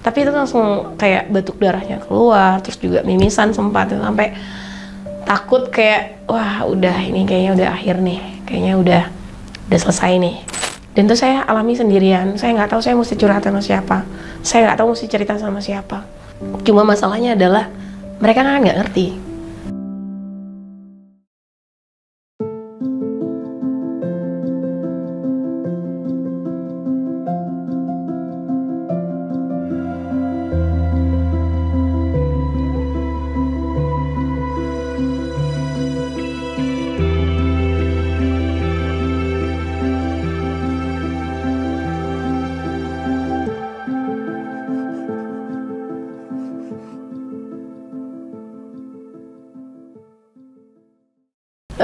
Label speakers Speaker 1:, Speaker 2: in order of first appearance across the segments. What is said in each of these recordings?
Speaker 1: Tapi itu langsung kayak batuk darahnya keluar, terus juga mimisan sempat, sampai takut kayak wah udah ini kayaknya udah akhir nih, kayaknya udah selesai nih. Dan itu saya alami sendirian, saya nggak tahu saya mesti curhat sama siapa, saya nggak tahu mesti cerita sama siapa. Cuma masalahnya adalah mereka kan nggak ngerti.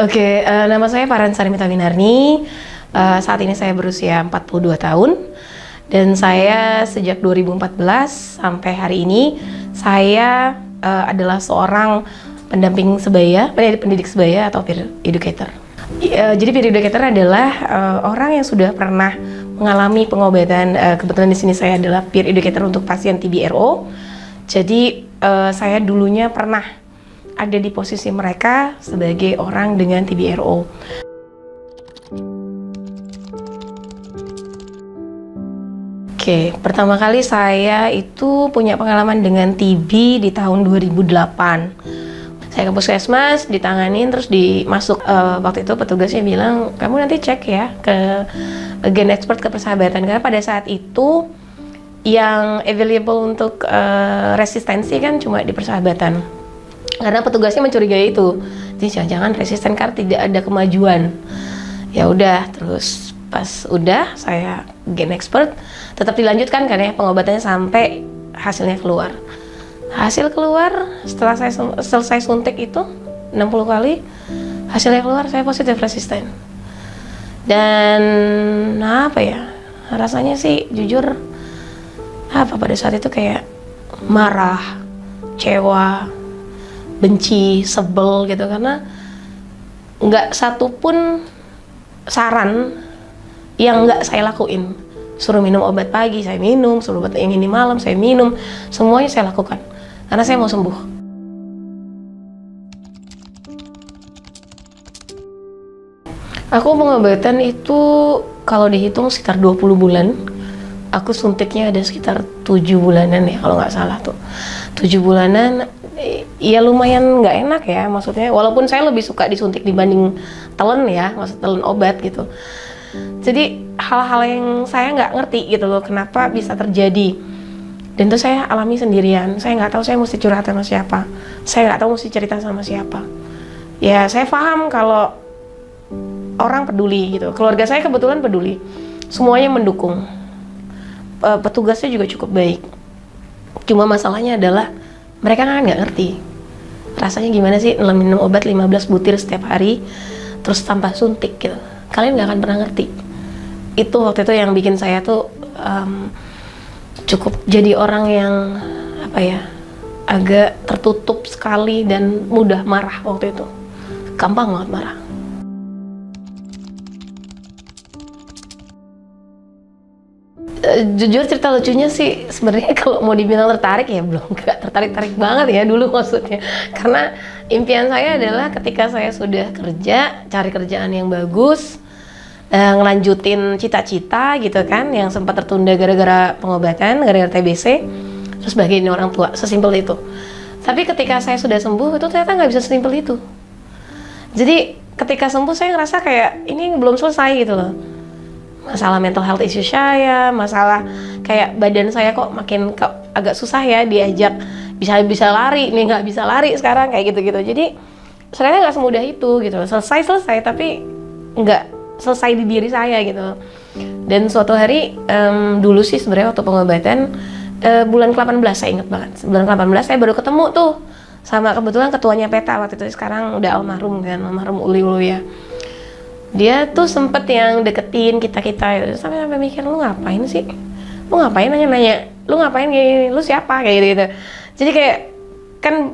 Speaker 1: Oke, nama saya Farhan Sarimita Winarni. Saat ini saya berusia 42 tahun. Dan saya sejak 2014 sampai hari ini, saya adalah seorang pendamping sebaya, pendidik sebaya atau peer educator. Jadi peer educator adalah orang yang sudah pernah mengalami pengobatan. Kebetulan di sini saya adalah peer educator untuk pasien TB-RO. Jadi saya dulunya pernah ada di posisi mereka sebagai orang dengan TB-RO. Oke, pertama kali saya itu punya pengalaman dengan TB di tahun 2008. Saya ke puskesmas, ditanganin, terus dimasuk. Waktu itu petugasnya bilang, kamu nanti cek ya ke gen expert ke persahabatan. Karena pada saat itu yang available untuk resistensi kan cuma di persahabatan. Karena petugasnya mencurigai itu, jadi jangan-jangan resisten karena tidak ada kemajuan. Ya udah, terus pas udah saya gen expert, tetap dilanjutkan kan ya pengobatannya sampai hasilnya keluar. Hasil keluar setelah saya selesai suntik itu 60 kali, hasilnya keluar saya positif resisten. Dan apa ya, rasanya sih jujur pada saat itu kayak marah, kecewa, benci, sebel gitu, karena nggak satu pun saran yang nggak saya lakuin. Suruh minum obat pagi, saya minum. Suruh obat yang ini malam, saya minum. Semuanya saya lakukan karena saya mau sembuh. Aku pengobatan itu kalau dihitung sekitar 20 bulan. Aku suntiknya ada sekitar 7 bulanan ya kalau nggak salah tuh. 7 bulanan. Ya lumayan nggak enak ya, maksudnya walaupun saya lebih suka disuntik dibanding telan ya, maksud telan obat gitu. Jadi hal-hal yang saya nggak ngerti gitu loh, kenapa bisa terjadi. Dan itu saya alami sendirian, saya nggak tahu saya mesti curhat sama siapa, saya nggak tahu mesti cerita sama siapa. Ya saya paham kalau orang peduli gitu, keluarga saya kebetulan peduli, semuanya mendukung. Petugasnya juga cukup baik. Cuma masalahnya adalah mereka kan nggak ngerti rasanya gimana sih minum obat 15 butir setiap hari terus tanpa suntik gitu. Kalian nggak akan pernah ngerti. Itu waktu itu yang bikin saya tuh cukup jadi orang yang apa ya, agak tertutup sekali dan mudah marah waktu itu. Gampang banget marah. Jujur cerita lucunya sih sebenarnya kalau mau dibilang tertarik ya belum, nggak tertarik banget ya dulu maksudnya, karena impian saya adalah ketika saya sudah kerja, cari kerjaan yang bagus, ngelanjutin cita-cita gitu kan yang sempat tertunda gara-gara pengobatan, gara-gara TBC, terus bagian orang tua, sesimpel itu. Tapi ketika saya sudah sembuh itu ternyata nggak bisa sesimpel itu. Jadi ketika sembuh saya ngerasa kayak ini belum selesai gitu loh. Masalah mental health issue saya, masalah kayak badan saya kok makin agak susah ya diajak bisa lari, nih nggak bisa lari sekarang kayak gitu-gitu. Jadi sebenarnya nggak semudah itu gitu, selesai tapi nggak selesai di diri saya gitu. Dan suatu hari dulu sih sebenarnya waktu pengobatan bulan ke-18 saya ingat banget, bulan ke-18 saya baru ketemu tuh sama kebetulan ketuanya PETA waktu itu, sekarang udah almarhum kan, almarhum Uli ya. Dia tuh sempet yang deketin kita-kita gitu. Sampai mikir, lu ngapain sih? Lu ngapain nanya-nanya? Lu ngapain gini? Lu siapa? Kayak gitu-gitu. Jadi kayak, kan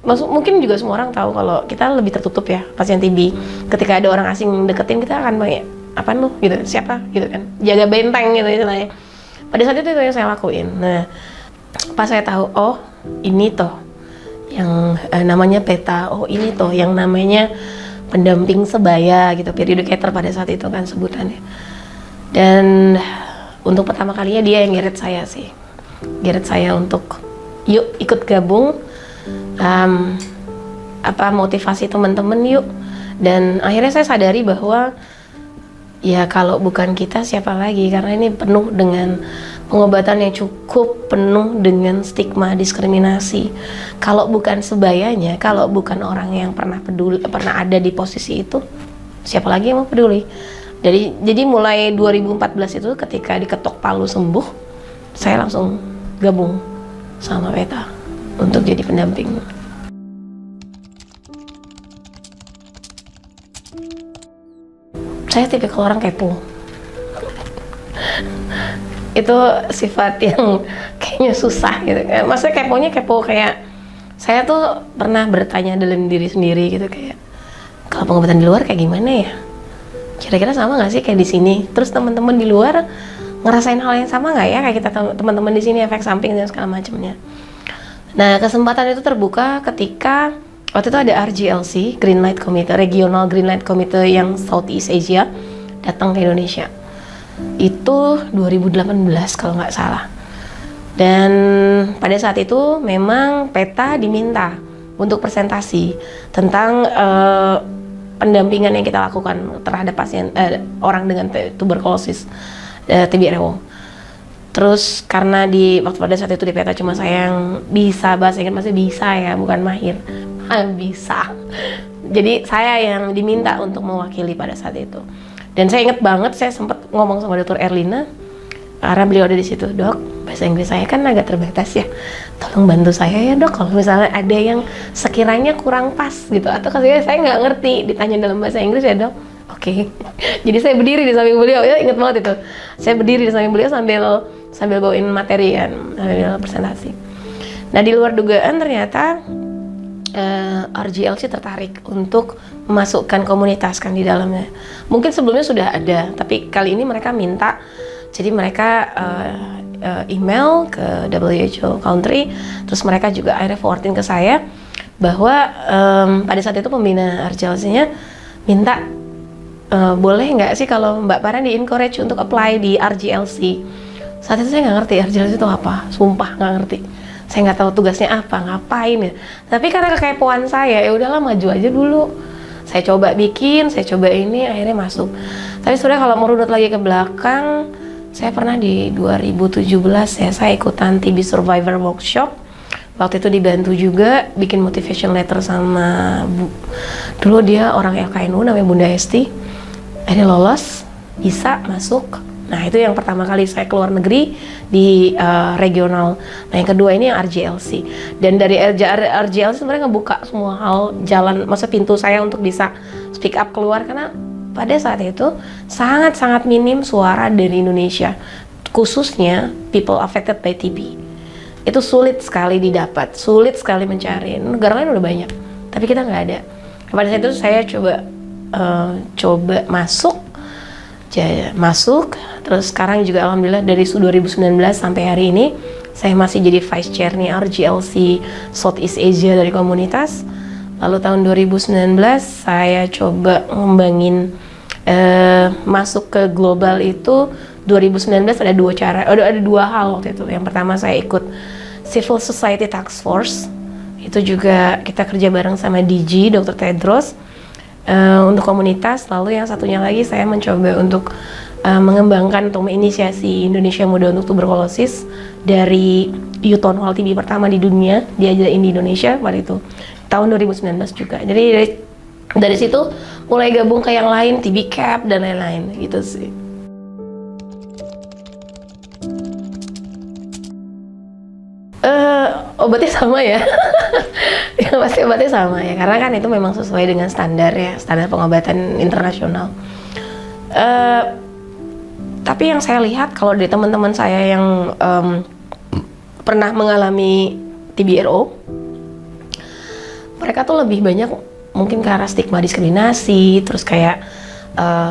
Speaker 1: mungkin juga semua orang tahu kalau kita lebih tertutup ya, pasien TB. Ketika ada orang asing deketin, kita akan banyak, apaan lu? Gitu, siapa? Gitu kan. Jaga benteng gitu istilahnya. Pada saat itu yang saya lakuin. Nah, pas saya tahu, oh ini toh yang namanya PETA, oh ini toh yang namanya pendamping sebaya gitu, peer educator pada saat itu kan sebutannya. Dan untuk pertama kalinya dia yang geret saya sih, geret saya untuk yuk ikut gabung, motivasi teman-teman yuk. Dan akhirnya saya sadari bahwa ya kalau bukan kita siapa lagi, karena ini penuh dengan pengobatan yang cukup penuh dengan stigma diskriminasi. Kalau bukan sebayanya, kalau bukan orang yang pernah peduli, pernah ada di posisi itu, siapa lagi yang mau peduli? Jadi mulai 2014 itu ketika diketok palu sembuh, saya langsung gabung sama PETA untuk jadi pendamping. Saya tipikal orang kepo. Itu sifat yang kayaknya susah gitu. Maksudnya keponya kepo kayak saya tuh pernah bertanya dalam diri sendiri gitu, kayak kalau pengobatan di luar kayak gimana ya? Kira-kira sama nggak sih kayak di sini? Terus teman-teman di luar ngerasain hal yang sama nggak ya kayak kita teman-teman di sini, efek samping dan segala macamnya. Nah, kesempatan itu terbuka ketika waktu itu ada RGLC, Green Light Committee, Regional Green Light Committee yang Southeast Asia datang ke Indonesia. Itu 2018 kalau nggak salah. Dan pada saat itu memang PETA diminta untuk presentasi tentang pendampingan yang kita lakukan terhadap pasien orang dengan tuberkulosis, TBRO. Terus karena pada saat itu di PETA cuma saya yang bisa bahasa Inggris, masih bisa ya, bukan mahir. Bisa. Jadi saya yang diminta untuk mewakili pada saat itu. Dan saya ingat banget, saya sempat ngomong sama Dr. Erlina karena beliau ada di situ, Dok, bahasa Inggris saya kan agak terbatas ya, tolong bantu saya ya Dok kalau misalnya ada yang sekiranya kurang pas gitu, atau kasih saya nggak ngerti ditanya dalam bahasa Inggris ya Dok. Oke. Jadi saya berdiri di samping beliau, ya inget banget itu, saya berdiri di samping beliau sambil bawain materi kan, sambil presentasi. Nah, di luar dugaan ternyata RGLC tertarik untuk memasukkan komunitas kan di dalamnya. Mungkin sebelumnya sudah ada, tapi kali ini mereka minta. Jadi mereka email ke WHO country, terus mereka juga akhirnya forwardin ke saya bahwa pada saat itu pembina RGLC-nya minta boleh nggak sih kalau Mbak Para di-encourage untuk apply di RGLC. Saat itu saya nggak ngerti RGLC itu apa, sumpah nggak ngerti. Saya nggak tahu tugasnya apa, ngapain ya. Tapi karena kekepoan saya, ya udahlah maju aja dulu. Saya coba bikin, saya coba ini, akhirnya masuk. Tapi sebenarnya kalau merunut lagi ke belakang, saya pernah di 2017 ya, saya ikutan TB Survivor Workshop. Waktu itu dibantu juga bikin motivation letter sama dulu dia orang LKNU namanya Bunda Esti. Akhirnya lolos, bisa masuk. Nah, itu yang pertama kali saya keluar negeri di regional. Nah, yang kedua ini yang RGLC. Dan dari RGLC sebenarnya ngebuka semua hal, jalan, maksudnya pintu saya untuk bisa speak up keluar, karena pada saat itu sangat-sangat minim suara dari Indonesia, khususnya people affected by TB. Itu sulit sekali didapat, sulit sekali mencari. Negara lain udah banyak, tapi kita nggak ada. Pada saat itu saya coba masuk, terus sekarang juga alhamdulillah dari 2019 sampai hari ini saya masih jadi vice chair nih RGLC Southeast Asia dari komunitas. Lalu tahun 2019 saya coba ngembangin masuk ke global itu. 2019 ada dua hal waktu itu. Yang pertama saya ikut Civil Society Task Force, itu juga kita kerja bareng sama DG Dr. Tedros untuk komunitas. Lalu yang satunya lagi saya mencoba untuk mengembangkan atau menginisiasi Indonesia Muda untuk Tuberkulosis dari Youth Town Hall TB pertama di dunia, diadain di Indonesia pada itu tahun 2019 juga. Jadi dari situ mulai gabung ke yang lain, TB Cap dan lain-lain gitu sih. Obatnya sama ya. Yang pasti obatnya sama ya, karena kan itu memang sesuai dengan standar ya, standar pengobatan internasional. Tapi yang saya lihat kalau dari teman-teman saya yang pernah mengalami TBRO, mereka tuh lebih banyak mungkin ke arah stigma diskriminasi, terus kayak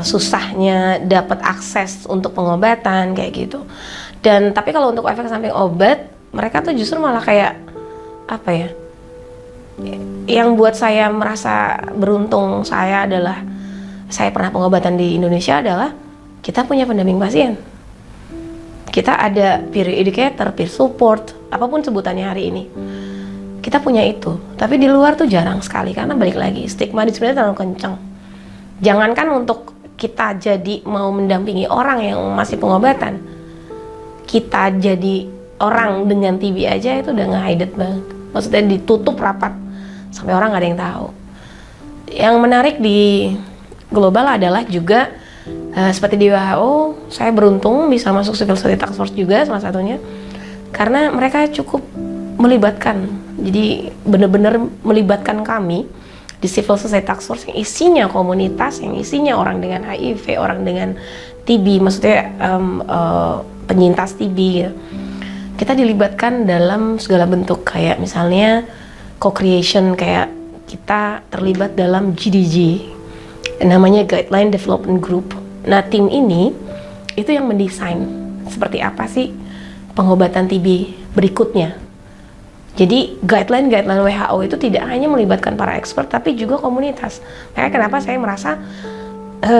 Speaker 1: susahnya dapat akses untuk pengobatan kayak gitu. Dan tapi kalau untuk efek samping obat, mereka tuh justru malah kayak apa ya, yang buat saya merasa beruntung saya adalah saya pernah pengobatan di Indonesia adalah kita punya pendamping pasien, kita ada peer educator, peer support, apapun sebutannya hari ini kita punya itu. Tapi di luar tuh jarang sekali, karena balik lagi stigma di sebenarnya terlalu kencang. Jangankan untuk kita jadi mau mendampingi orang yang masih pengobatan, kita jadi orang dengan TB aja itu udah nge-hide banget, maksudnya ditutup rapat sampai orang gak ada yang tahu. Yang menarik di global adalah juga seperti di WHO, saya beruntung bisa masuk Civil Society Task Force juga salah satunya, karena mereka cukup melibatkan, jadi benar-benar melibatkan kami di Civil Society Task Force yang isinya komunitas, yang isinya orang dengan HIV, orang dengan TB, maksudnya penyintas TB gitu. Kita dilibatkan dalam segala bentuk, kayak misalnya co-creation, kayak kita terlibat dalam GDG, namanya Guideline Development Group. Nah, tim ini itu yang mendesain seperti apa sih pengobatan TB berikutnya. Jadi guideline WHO itu tidak hanya melibatkan para expert tapi juga komunitas. Makanya kenapa saya merasa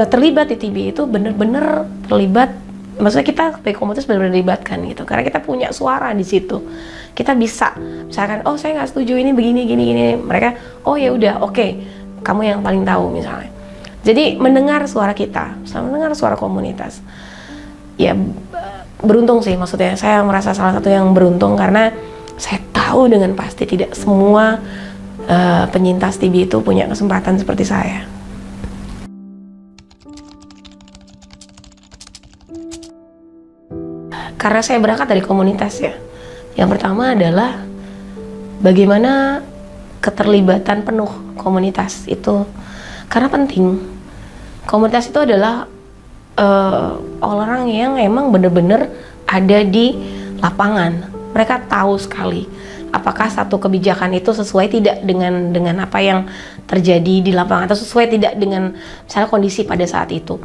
Speaker 1: terlibat di TB itu benar-benar terlibat, maksudnya kita sebagai komunitas benar-benar dilibatkan gitu, karena kita punya suara di situ. Kita bisa misalkan, oh saya nggak setuju ini begini gini, mereka oh ya udah oke, kamu yang paling tahu misalnya. Jadi mendengar suara kita, mendengar suara komunitas. Ya beruntung sih, maksudnya saya merasa salah satu yang beruntung karena saya tahu dengan pasti tidak semua penyintas TB itu punya kesempatan seperti saya. Karena saya berangkat dari komunitas ya. Yang pertama adalah bagaimana keterlibatan penuh komunitas itu, karena penting. Komunitas itu adalah orang yang emang bener-bener ada di lapangan. Mereka tahu sekali apakah satu kebijakan itu sesuai tidak dengan apa yang terjadi di lapangan, atau sesuai tidak dengan misalnya kondisi pada saat itu.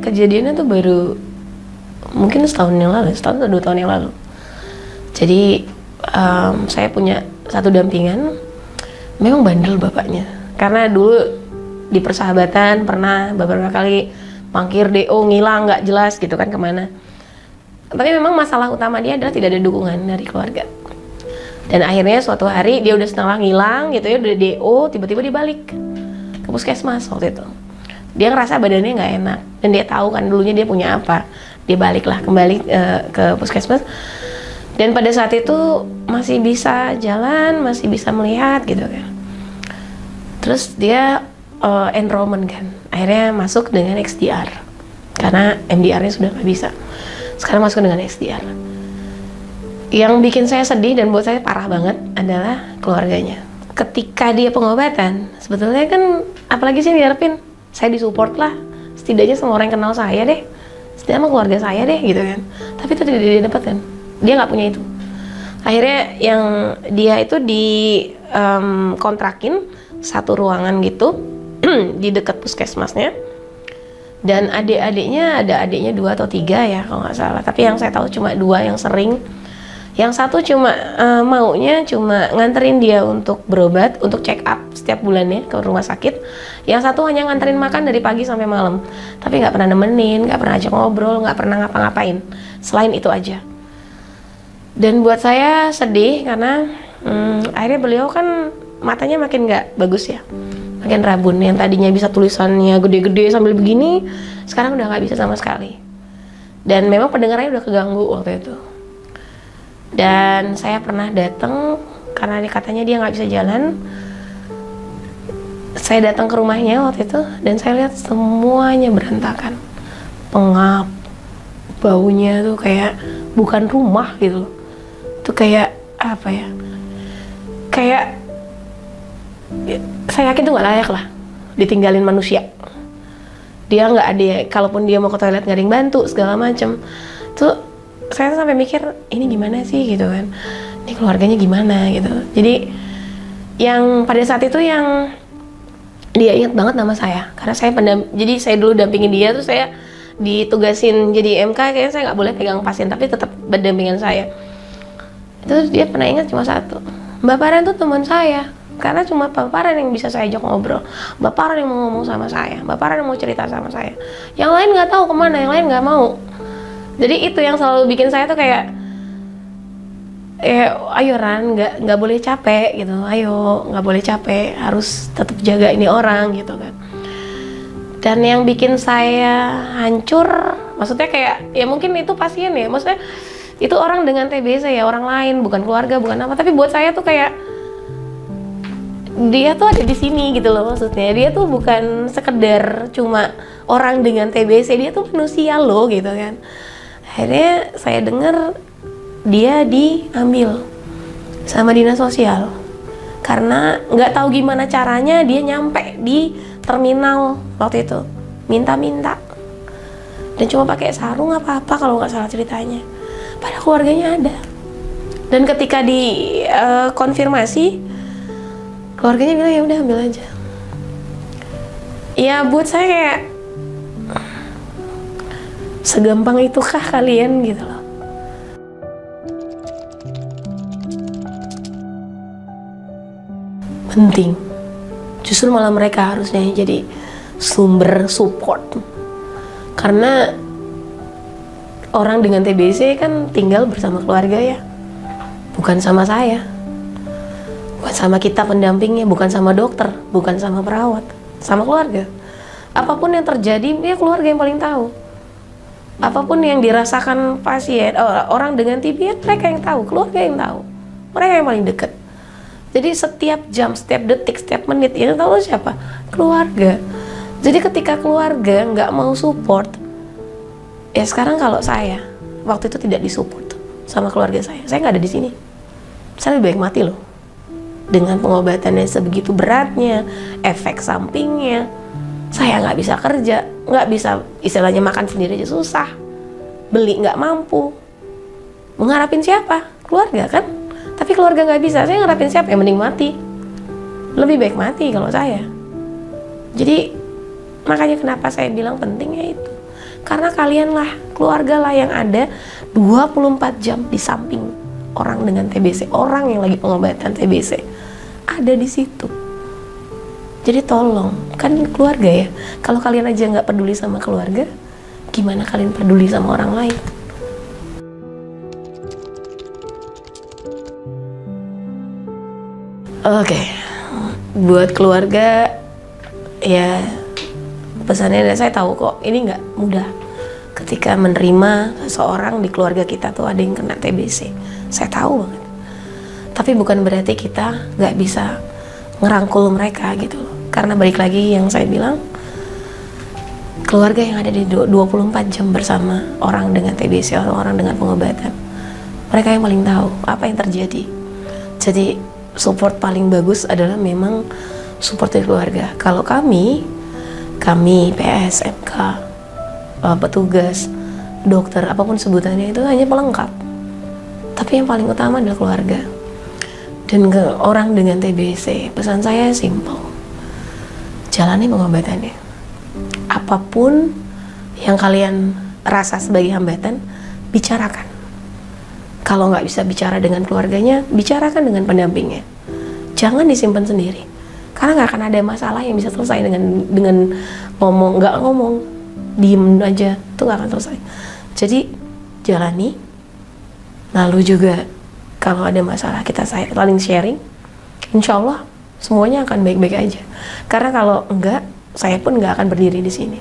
Speaker 1: Kejadiannya tuh baru mungkin setahun atau 2 tahun yang lalu. Jadi saya punya satu dampingan, memang bandel bapaknya, karena dulu di persahabatan pernah beberapa kali mangkir DO, ngilang nggak jelas gitu kan kemana. Tapi memang masalah utama dia adalah tidak ada dukungan dari keluarga. Dan akhirnya suatu hari dia udah setengah ngilang gitu ya, udah DO, tiba-tiba dia balik ke puskesmas waktu itu. Dia ngerasa badannya nggak enak dan dia tahu kan dulunya dia punya apa. Dia baliklah kembali ke puskesmas. Dan pada saat itu masih bisa jalan, masih bisa melihat gitu kan. Terus dia enrollment kan, akhirnya masuk dengan XDR karena MDR-nya sudah nggak bisa. Sekarang masuk dengan XDR. Yang bikin saya sedih dan buat saya parah banget adalah keluarganya. Ketika dia pengobatan, sebetulnya kan apalagi sih yang diharapin? Saya disupport lah, setidaknya semua orang yang kenal saya deh, setidaknya sama keluarga saya deh gitu kan. Tapi itu tidak dia dapatkan, dia nggak punya itu. Akhirnya yang dia itu di kontrakin satu ruangan gitu di dekat puskesmasnya, dan adik-adiknya ada adiknya 2 atau 3 ya kalau nggak salah, tapi yang saya tahu cuma 2 yang sering. Yang satu cuma maunya cuma nganterin dia untuk berobat, untuk check up setiap bulannya ke rumah sakit. Yang satu hanya nganterin makan dari pagi sampai malam, tapi nggak pernah nemenin, nggak pernah ajak ngobrol, nggak pernah ngapa-ngapain selain itu aja. Dan buat saya sedih karena akhirnya beliau kan matanya makin nggak bagus ya, makin rabun. Yang tadinya bisa tulisannya gede-gede sambil begini, sekarang udah nggak bisa sama sekali. Dan memang pendengarannya udah keganggu waktu itu. Dan saya pernah datang karena katanya dia nggak bisa jalan. Saya datang ke rumahnya waktu itu dan saya lihat semuanya berantakan, pengap, baunya tuh kayak bukan rumah gitu. Itu kayak apa ya? Kayak saya yakin tuh nggak layak lah ditinggalin manusia. Dia nggak ada, kalaupun dia mau ke toilet nggak ada yang bantu segala macem. Tuh saya sampai mikir ini gimana sih gitu kan, ini keluarganya gimana gitu. Jadi yang pada saat itu yang dia ingat banget nama saya karena saya jadi saya dulu dampingin dia tuh, saya ditugasin jadi MK, kayaknya saya nggak boleh pegang pasien, tapi tetap berdampingan saya. Itu dia pernah ingat cuma satu, Mbak Paran tuh teman saya, karena cuma Mbak Paran yang bisa saya ajak ngobrol, Mbak Paran yang mau ngomong sama saya, Mbak Paran yang mau cerita sama saya. Yang lain nggak tahu kemana, yang lain nggak mau. Jadi itu yang selalu bikin saya tuh kayak, ayo Ran, nggak boleh capek gitu, ayo nggak boleh capek, harus tetap jaga ini orang gitu kan. Dan yang bikin saya hancur, maksudnya kayak, ya mungkin itu pasien ya, maksudnya itu orang dengan TBC ya, orang lain, bukan keluarga, bukan apa, tapi buat saya tuh kayak, dia tuh ada di sini gitu loh, maksudnya dia tuh bukan sekedar cuma orang dengan TBC, dia tuh manusia loh gitu kan. Akhirnya saya dengar dia diambil sama dinas sosial karena nggak tahu gimana caranya dia nyampe di terminal waktu itu, minta-minta, dan cuma pakai sarung apa-apa kalau nggak salah ceritanya, padahal keluarganya ada. Dan ketika di konfirmasi, keluarganya bilang ya udah ambil aja. Ya buat saya kayak, segampang itukah kalian gitu loh. Penting, justru malah mereka harusnya jadi sumber support, karena orang dengan TBC kan tinggal bersama keluarga ya, bukan sama saya, bukan sama kita pendampingnya, bukan sama dokter, bukan sama perawat, sama keluarga. Apapun yang terjadi, ya keluarga yang paling tahu. Apapun yang dirasakan pasien, orang dengan TB, ya mereka yang tahu, keluarga yang tahu, mereka yang paling dekat. Jadi setiap jam, setiap detik, setiap menit, yang tahu siapa? Keluarga. Jadi ketika keluarga nggak mau support, ya sekarang kalau saya waktu itu tidak disupport sama keluarga saya nggak ada di sini. Saya lebih baik mati loh. Dengan pengobatannya sebegitu beratnya, efek sampingnya, saya nggak bisa kerja, nggak bisa istilahnya makan sendiri aja susah, beli nggak mampu. Mau ngarapin siapa? Keluarga kan? Tapi keluarga nggak bisa, saya ngarapin siapa? Ya mending mati. Lebih baik mati kalau saya. Jadi makanya kenapa saya bilang pentingnya itu. Karena kalian lah, keluarga lah yang ada 24 jam di samping orang dengan TBC, orang yang lagi pengobatan TBC. Ada di situ. Jadi tolong, kan keluarga ya. Kalau kalian aja nggak peduli sama keluarga, gimana kalian peduli sama orang lain? Oke, buat keluarga ya pesannya, saya tahu kok ini nggak mudah ketika menerima seseorang di keluarga kita tuh ada yang kena TBC. Saya tahu banget. Tapi bukan berarti kita nggak bisa ngerangkul mereka gitu loh. Karena balik lagi yang saya bilang, keluarga yang ada di 24 jam bersama orang dengan TBC atau orang dengan pengobatan, mereka yang paling tahu apa yang terjadi. Jadi support paling bagus adalah memang support dari keluarga. Kalau kami PS, MK, petugas, dokter, apapun sebutannya itu hanya pelengkap. Tapi yang paling utama adalah keluarga. Dan ke orang dengan TBC, pesan saya simple. Jalani pengobatannya. Apapun yang kalian rasa sebagai hambatan, bicarakan. Kalau nggak bisa bicara dengan keluarganya, bicarakan dengan pendampingnya. Jangan disimpan sendiri. Karena nggak akan ada masalah yang bisa selesai dengan ngomong, nggak ngomong, diem aja, itu nggak akan selesai. Jadi jalani. Lalu juga kalau ada masalah kita saling sharing. Insya Allah semuanya akan baik-baik aja. Karena kalau enggak, saya pun nggak akan berdiri di sini.